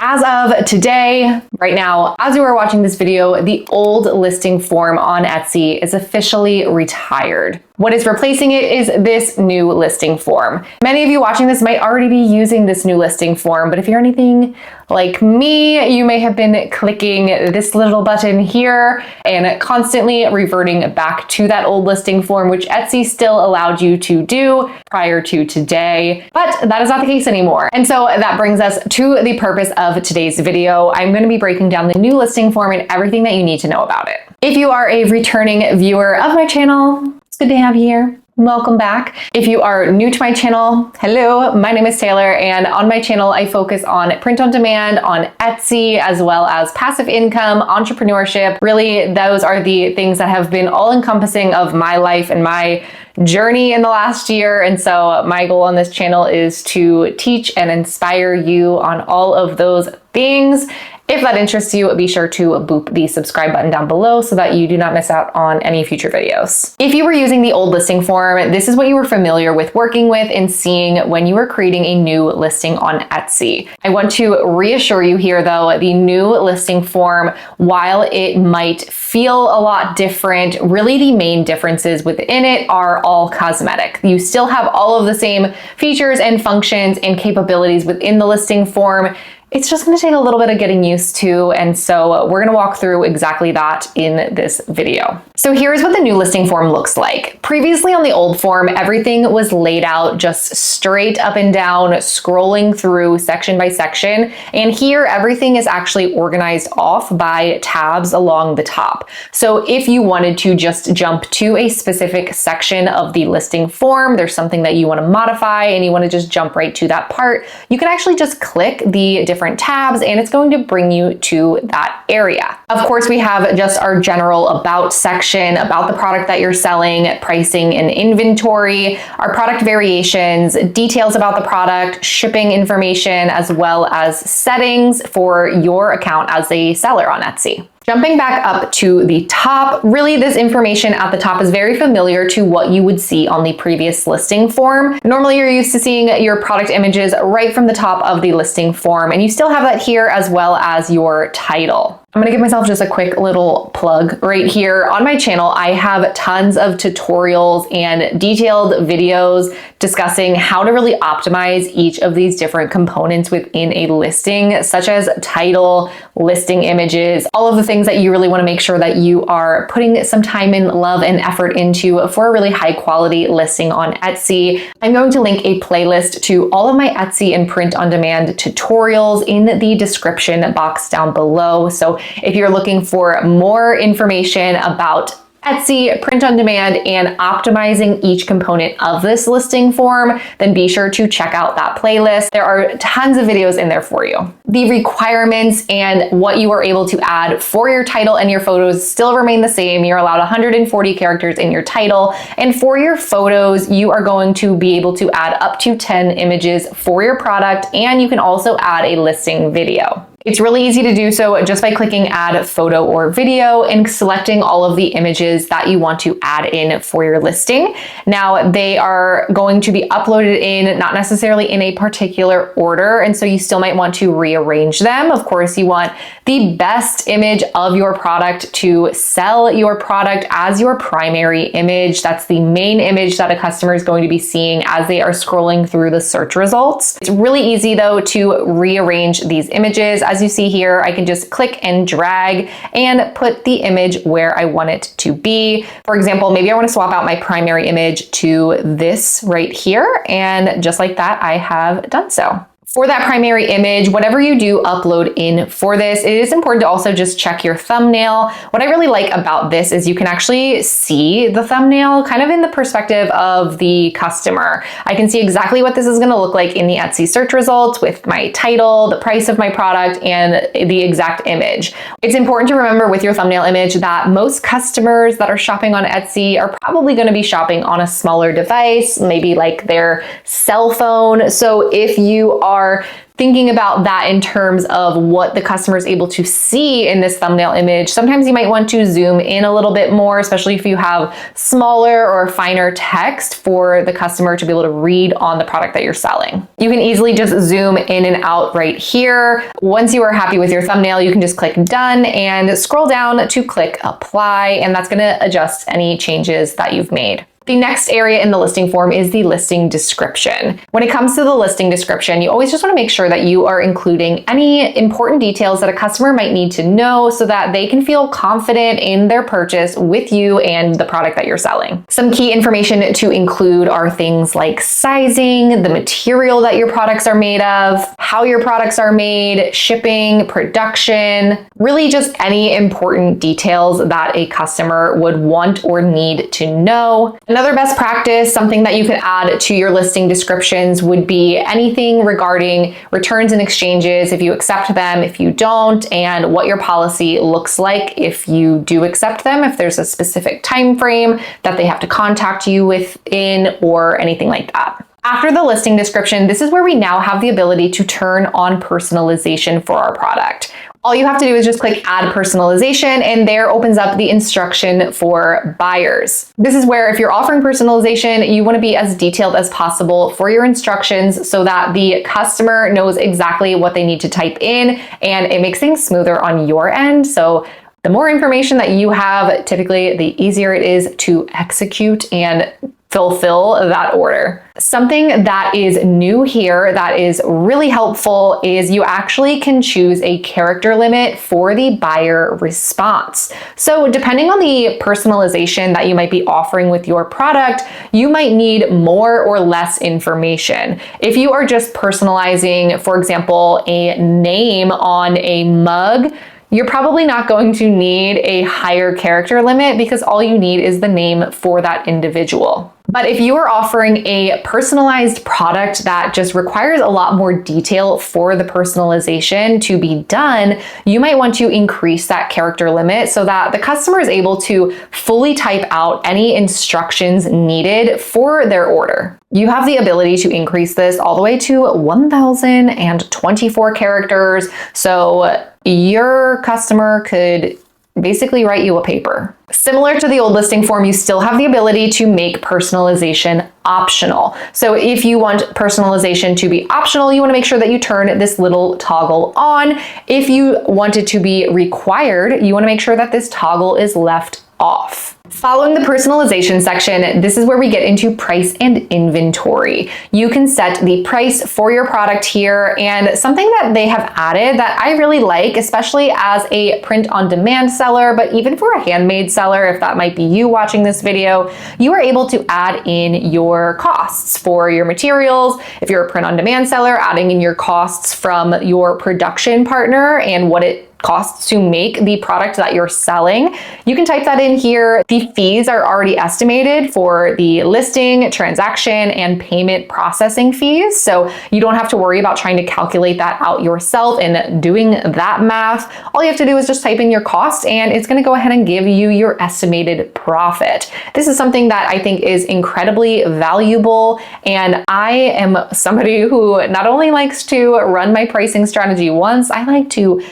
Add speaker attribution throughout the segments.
Speaker 1: as of today, right now, as you are watching this video, the old listing form on Etsy is officially retired. What is replacing it is this new listing form. Many of you watching this might already be using this new listing form, but if you're anything like me, you may have been clicking this little button here and constantly reverting back to that old listing form, which Etsy still allowed you to do prior to today, but that is not the case anymore. And so that brings us to the purpose of today's video. I'm going to be breaking down the new listing form and everything that you need to know about it. If you are a returning viewer of my channel, it's good to have you here. Welcome back. If you are new to my channel, hello, my name is Taylor, and on my channel, I focus on print on demand, on Etsy, as well as passive income, entrepreneurship. Really, those are the things that have been all encompassing of my life and my journey in the last year. And so my goal on this channel is to teach and inspire you on all of those things. If that interests you, be sure to boop the subscribe button down below so that you do not miss out on any future videos. If you were using the old listing form, this is what you were familiar with working with and seeing when you were creating a new listing on Etsy. I want to reassure you here though, the new listing form, while it might feel a lot different, really the main differences within it are all cosmetic. You still have all of the same features and functions and capabilities within the listing form. It's just going to take a little bit of getting used to, and so we're going to walk through exactly that in this video. So here's what the new listing form looks like. Previously on the old form, everything was laid out just straight up and down, scrolling through section by section, and here everything is actually organized off by tabs along the top. So if you wanted to just jump to a specific section of the listing form, there's something that you want to modify and you want to just jump right to that part, you can actually just click the different tabs and it's going to bring you to that area. Of course, we have just our general about section about the product that you're selling, pricing and inventory, our product variations, details about the product, shipping information, as well as settings for your account as a seller on Etsy. Jumping back up to the top, really this information at the top is very familiar to what you would see on the previous listing form. Normally you're used to seeing your product images right from the top of the listing form, and you still have that here as well as your title. I'm gonna give myself just a quick little plug right here. On my channel, I have tons of tutorials and detailed videos discussing how to really optimize each of these different components within a listing, such as title, listing images, all of the things that you really wanna make sure that you are putting some time and love and effort into for a really high quality listing on Etsy. I'm going to link a playlist to all of my Etsy and print on demand tutorials in the description box down below. So if you're looking for more information about Etsy, print on demand, and optimizing each component of this listing form, then be sure to check out that playlist. There are tons of videos in there for you. The requirements and what you are able to add for your title and your photos still remain the same. You're allowed 140 characters in your title, and for your photos, you are going to be able to add up to 10 images for your product, and you can also add a listing video. It's really easy to do so just by clicking add photo or video and selecting all of the images that you want to add in for your listing. Now they are going to be uploaded in not necessarily in a particular order, and so you still might want to rearrange them. Of course, you want the best image of your product to sell your product as your primary image. That's the main image that a customer is going to be seeing as they are scrolling through the search results. It's really easy though to rearrange these images. As you see here, I can just click and drag and put the image where I want it to be. For example, maybe I want to swap out my primary image to this right here, and just like that, I have done so. For that primary image, whatever you do upload in for this, it is important to also just check your thumbnail. What I really like about this is you can actually see the thumbnail kind of in the perspective of the customer. I can see exactly what this is going to look like in the Etsy search results with my title, the price of my product, and the exact image. It's important to remember with your thumbnail image that most customers that are shopping on Etsy are probably going to be shopping on a smaller device, maybe like their cell phone. So if you are Thinking about that in terms of what the customer is able to see in this thumbnail image, sometimes you might want to zoom in a little bit more, especially if you have smaller or finer text for the customer to be able to read on the product that you're selling. You can easily just zoom in and out right here. Once you are happy with your thumbnail, you can just click done and scroll down to click apply, and that's going to adjust any changes that you've made. The next area in the listing form is the listing description. When it comes to the listing description, you always just want to make sure that you are including any important details that a customer might need to know so that they can feel confident in their purchase with you and the product that you're selling. Some key information to include are things like sizing, the material that your products are made of, how your products are made, shipping, production, really just any important details that a customer would want or need to know. Another best practice, something that you could add to your listing descriptions, would be anything regarding returns and exchanges, if you accept them, if you don't, and what your policy looks like if you do accept them, if there's a specific time frame that they have to contact you within or anything like that. After the listing description, this is where we now have the ability to turn on personalization for our product. All you have to do is just click add personalization, and there opens up the instruction for buyers. This is where if you're offering personalization, you want to be as detailed as possible for your instructions so that the customer knows exactly what they need to type in, and it makes things smoother on your end. So the more information that you have, typically the easier it is to execute and fulfill that order. Something that is new here that is really helpful is you actually can choose a character limit for the buyer response. So depending on the personalization that you might be offering with your product, you might need more or less information. If you are just personalizing, for example, a name on a mug, you're probably not going to need a higher character limit because all you need is the name for that individual. But if you are offering a personalized product that just requires a lot more detail for the personalization to be done, you might want to increase that character limit so that the customer is able to fully type out any instructions needed for their order. You have the ability to increase this all the way to 1,024 characters, so your customer could basically write you a paper. Similar to the old listing form, you still have the ability to make personalization optional. So if you want personalization to be optional, you want to make sure that you turn this little toggle on. If you want it to be required, you want to make sure that this toggle is left off. Following the personalization section, this is where we get into price and inventory. You can set the price for your product here, and something that they have added that I really like, especially as a print-on-demand seller, but even for a handmade seller, if that might be you watching this video, you are able to add in your costs for your materials. If you're a print-on-demand seller, adding in your costs from your production partner and what it costs to make the product that you're selling. You can type that in here. The fees are already estimated for the listing, transaction, and payment processing fees. So you don't have to worry about trying to calculate that out yourself and doing that math. All you have to do is just type in your cost, and it's going to go ahead and give you your estimated profit. This is something that I think is incredibly valuable, and I am somebody who not only likes to run my pricing strategy once, I like to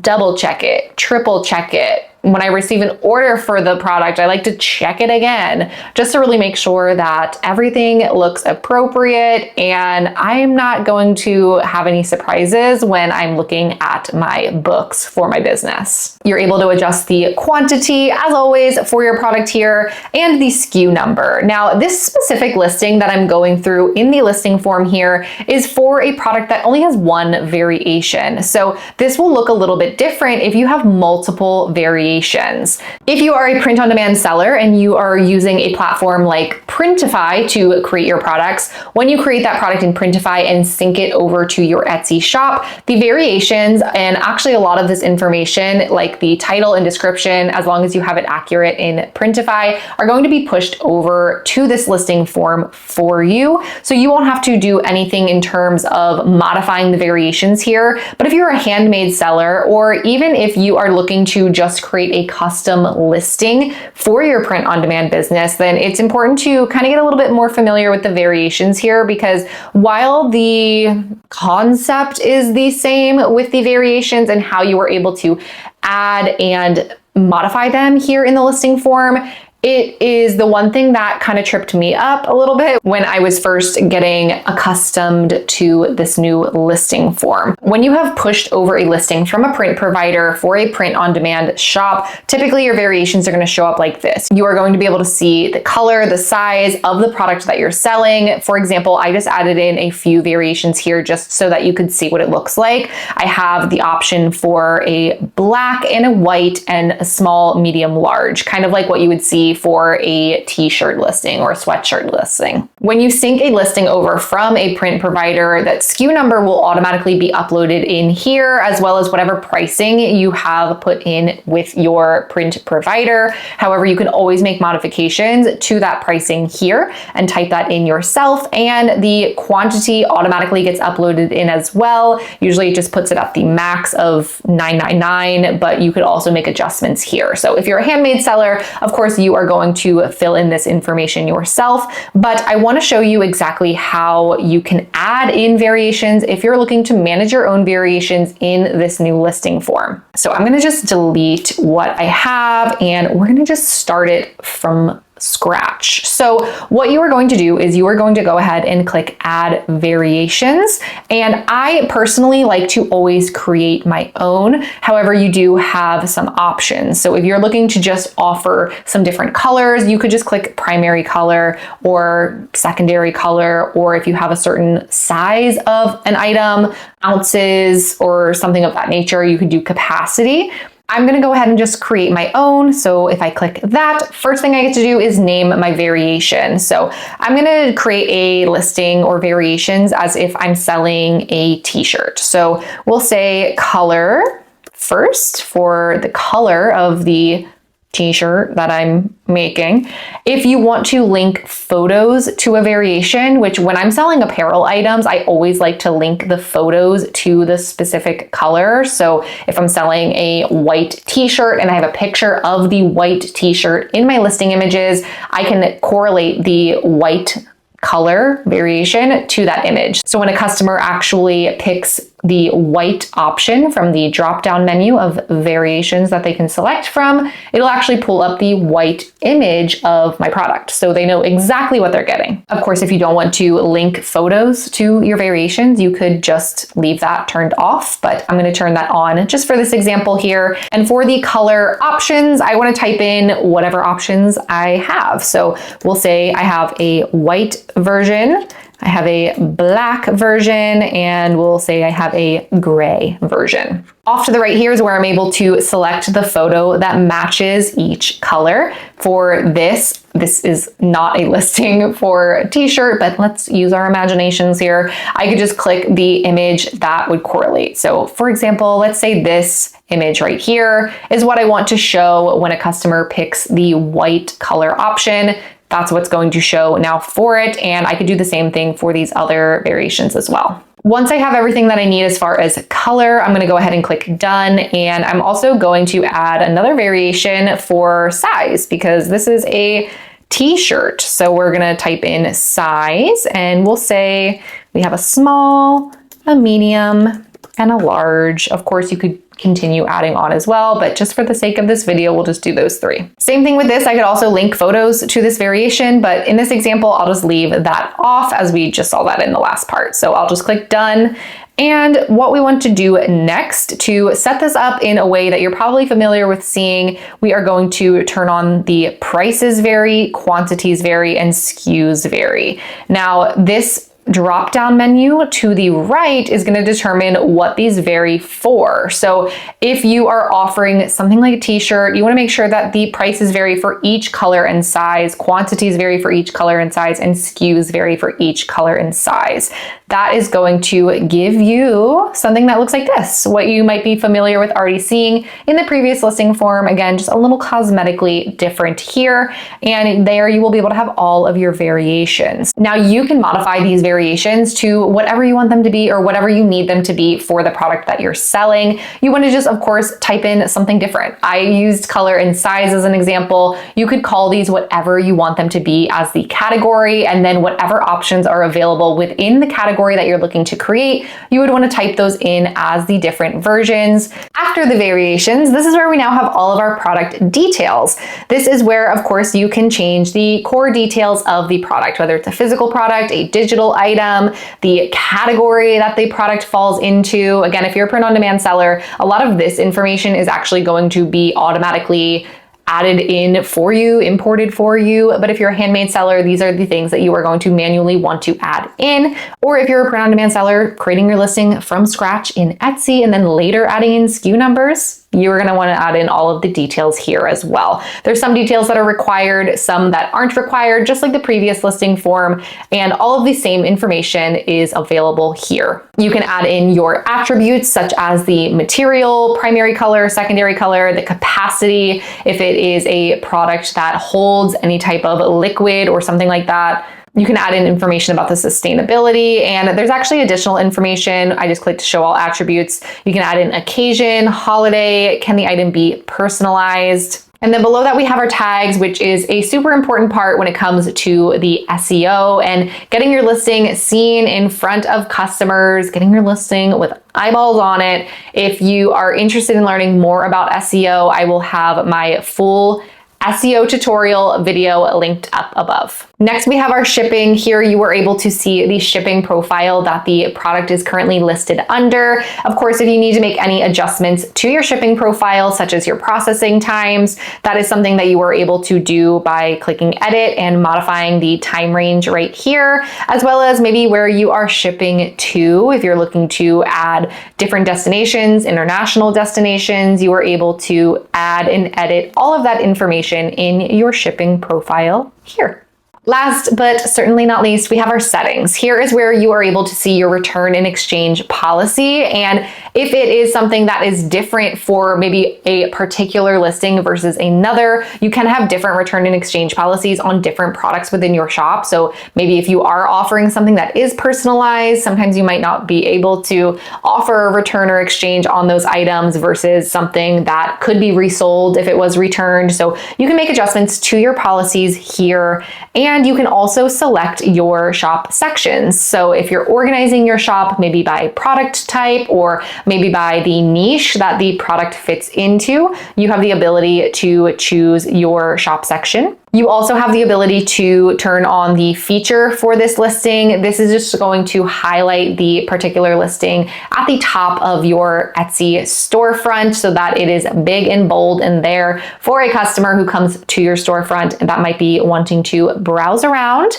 Speaker 1: double check it, triple check it. When I receive an order for the product, I like to check it again just to really make sure that everything looks appropriate and I'm not going to have any surprises when I'm looking at my books for my business. You're able to adjust the quantity, as always, for your product here and the SKU number. Now, this specific listing that I'm going through in the listing form here is for a product that only has one variation. So this will look a little bit different if you have multiple variations. If you are a print-on-demand seller and you are using a platform like Printify to create your products, when you create that product in Printify and sync it over to your Etsy shop, the variations and actually a lot of this information, like the title and description, as long as you have it accurate in Printify, are going to be pushed over to this listing form for you. So you won't have to do anything in terms of modifying the variations here. But if you're a handmade seller, or even if you are looking to just create create a custom listing for your print on demand business, then it's important to kind of get a little bit more familiar with the variations here, because while the concept is the same with the variations and how you are able to add and modify them here in the listing form, it is the one thing that kind of tripped me up a little bit when I was first getting accustomed to this new listing form. When you have pushed over a listing from a print provider for a print on demand shop, typically your variations are going to show up like this. You are going to be able to see the color, the size of the product that you're selling. For example, I just added in a few variations here just so that you could see what it looks like. I have the option for a black and a white and a small, medium, large, kind of like what you would see for a t-shirt listing or a sweatshirt listing. When you sync a listing over from a print provider, that SKU number will automatically be uploaded in here, as well as whatever pricing you have put in with your print provider. However, you can always make modifications to that pricing here and type that in yourself, and the quantity automatically gets uploaded in as well. Usually it just puts it at the max of $9.99, but you could also make adjustments here. So if you're a handmade seller, of course you are going to fill in this information yourself, but I want to show you exactly how you can add in variations if you're looking to manage your own variations in this new listing form. So I'm going to just delete what I have and we're going to just start it from scratch. So what you are going to do is you are going to go ahead and click add variations. And I personally like to always create my own. However, you do have some options. So if you're looking to just offer some different colors, you could just click primary color or secondary color, or if you have a certain size of an item, ounces or something of that nature, you could do capacity. I'm going to go ahead and just create my own. So if I click that, first thing I get to do is name my variation. So I'm going to create a listing or variations as if I'm selling a t-shirt. So we'll say color first for the color of the t-shirt that I'm making. If you want to link photos to a variation, which when I'm selling apparel items, I always like to link the photos to the specific color. So if I'm selling a white t-shirt and I have a picture of the white t-shirt in my listing images, I can correlate the white color variation to that image. So when a customer actually picks the white option from the drop-down menu of variations that they can select from, it'll actually pull up the white image of my product. So they know exactly what they're getting. Of course, if you don't want to link photos to your variations, you could just leave that turned off, but I'm going to turn that on just for this example here. And for the color options, I want to type in whatever options I have. So we'll say I have a white version, I have a black version, and we'll say I have a gray version. Off to the right here is where I'm able to select the photo that matches each color. For this is not a listing for a t-shirt, but let's use our imaginations here. I could just click the image that would correlate. So for example, let's say this image right here is what I want to show when a customer picks the white color option. That's what's going to show now for it. And I could do the same thing for these other variations as well. Once I have everything that I need as far as color, I'm going to go ahead and click done. And I'm also going to add another variation for size because this is a t-shirt. So we're going to type in size and we'll say we have a small, a medium, and a large. Of course, you could continue adding on as well, but just for the sake of this video, we'll just do those three. Same thing with this, I could also link photos to this variation, but in this example, I'll just leave that off as we just saw that in the last part. So I'll just click done. And what we want to do next to set this up in a way that you're probably familiar with seeing, we are going to turn on the prices vary, quantities vary, and SKUs vary. Now, this drop-down menu to the right is going to determine what these vary for. So if you are offering something like a t-shirt, you want to make sure that the prices vary for each color and size, quantities vary for each color and size, and SKUs vary for each color and size. that is going to give you something that looks like this, what you might be familiar with already seeing in the previous listing form. Again, just a little cosmetically different here, and there you will be able to have all of your variations. Now you can modify these variations to whatever you want them to be or whatever you need them to be for the product that you're selling. You want to just, of course, type in something different. I used color and size as an example. You could call these whatever you want them to be as the category, and then whatever options are available within the category that you're looking to create, you would want to type those in as the different versions. After the variations, this is where we now have all of our product details. This is where, of course, you can change the core details of the product, whether it's a physical product, a digital item, the category that the product falls into. Again, if you're a print-on-demand seller, a lot of this information is actually going to be automatically added in for you, imported for you. But if you're a handmade seller, these are the things that you are going to manually want to add in. Or if you're a print-on-demand seller, creating your listing from scratch in Etsy and then later adding in SKU numbers, you're going to want to add in all of the details here as well. There's some details that are required, some that aren't required, just like the previous listing form, and all of the same information is available here. You can add in your attributes such as the material, primary color, secondary color, the capacity, if it is a product that holds any type of liquid or something like that. You can add in information about the sustainability, and there's actually additional information. I just clicked to show all attributes. You can add in occasion, holiday, can the item be personalized? And then below that we have our tags, which is a super important part when it comes to the SEO and getting your listing seen in front of customers, getting your listing with eyeballs on it. If you are interested in learning more about SEO, I will have my full SEO tutorial video linked up above. Next, we have our shipping. Here you were able to see the shipping profile that the product is currently listed under. Of course, if you need to make any adjustments to your shipping profile, such as your processing times, that is something that you were able to do by clicking edit and modifying the time range right here, as well as maybe where you are shipping to. If you're looking to add different destinations, international destinations, you are able to add and edit all of that information in your shipping profile here. Last but certainly not least, we have our settings. Here is where you are able to see your return and exchange policy. And if it is something that is different for maybe a particular listing versus another, you can have different return and exchange policies on different products within your shop. So maybe if you are offering something that is personalized, sometimes you might not be able to offer a return or exchange on those items versus something that could be resold if it was returned. So you can make adjustments to your policies here. And you can also select your shop sections. So if you're organizing your shop, maybe by product type or maybe by the niche that the product fits into, you have the ability to choose your shop section. You also have the ability to turn on the feature for this listing. This is just going to highlight the particular listing at the top of your Etsy storefront so that it is big and bold and there for a customer who comes to your storefront and that might be wanting to browse around.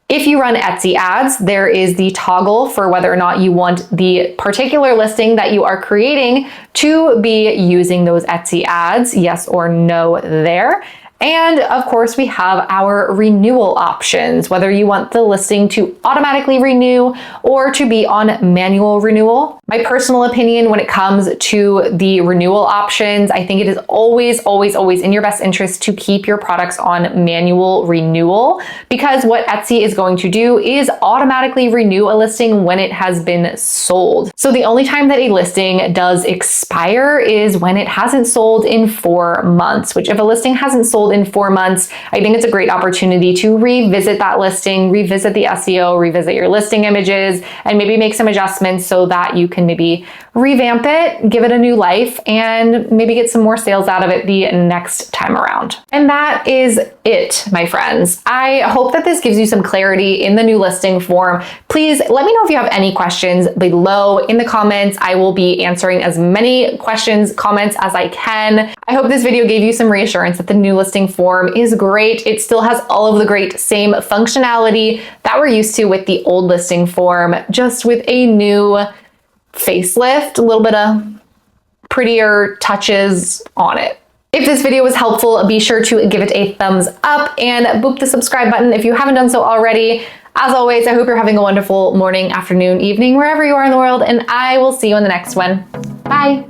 Speaker 1: If you run Etsy ads, there is the toggle for whether or not you want the particular listing that you are creating to be using those Etsy ads, yes or no there. And of course, we have our renewal options, whether you want the listing to automatically renew or to be on manual renewal. My personal opinion when it comes to the renewal options, I think it is always in your best interest to keep your products on manual renewal, because what Etsy is going to do is automatically renew a listing when it has been sold. So the only time that a listing does expire is when it hasn't sold in 4 months, which if a listing hasn't sold in 4 months, I think it's a great opportunity to revisit that listing, revisit the SEO, revisit your listing images, and maybe make some adjustments so that you can maybe revamp it, give it a new life, and maybe get some more sales out of it the next time around. And that is it, my friends. I hope that this gives you some clarity in the new listing form. Please let me know if you have any questions below in the comments. I will be answering as many questions, comments as I can. I hope this video gave you some reassurance that the new listing form is great. It still has all of the great same functionality that we're used to with the old listing form, just with a new facelift, a little bit of prettier touches on it. If this video was helpful, be sure to give it a thumbs up and boop the subscribe button if you haven't done so already. As always, I hope you're having a wonderful morning, afternoon, evening, wherever you are in the world, and I will see you in the next one. Bye.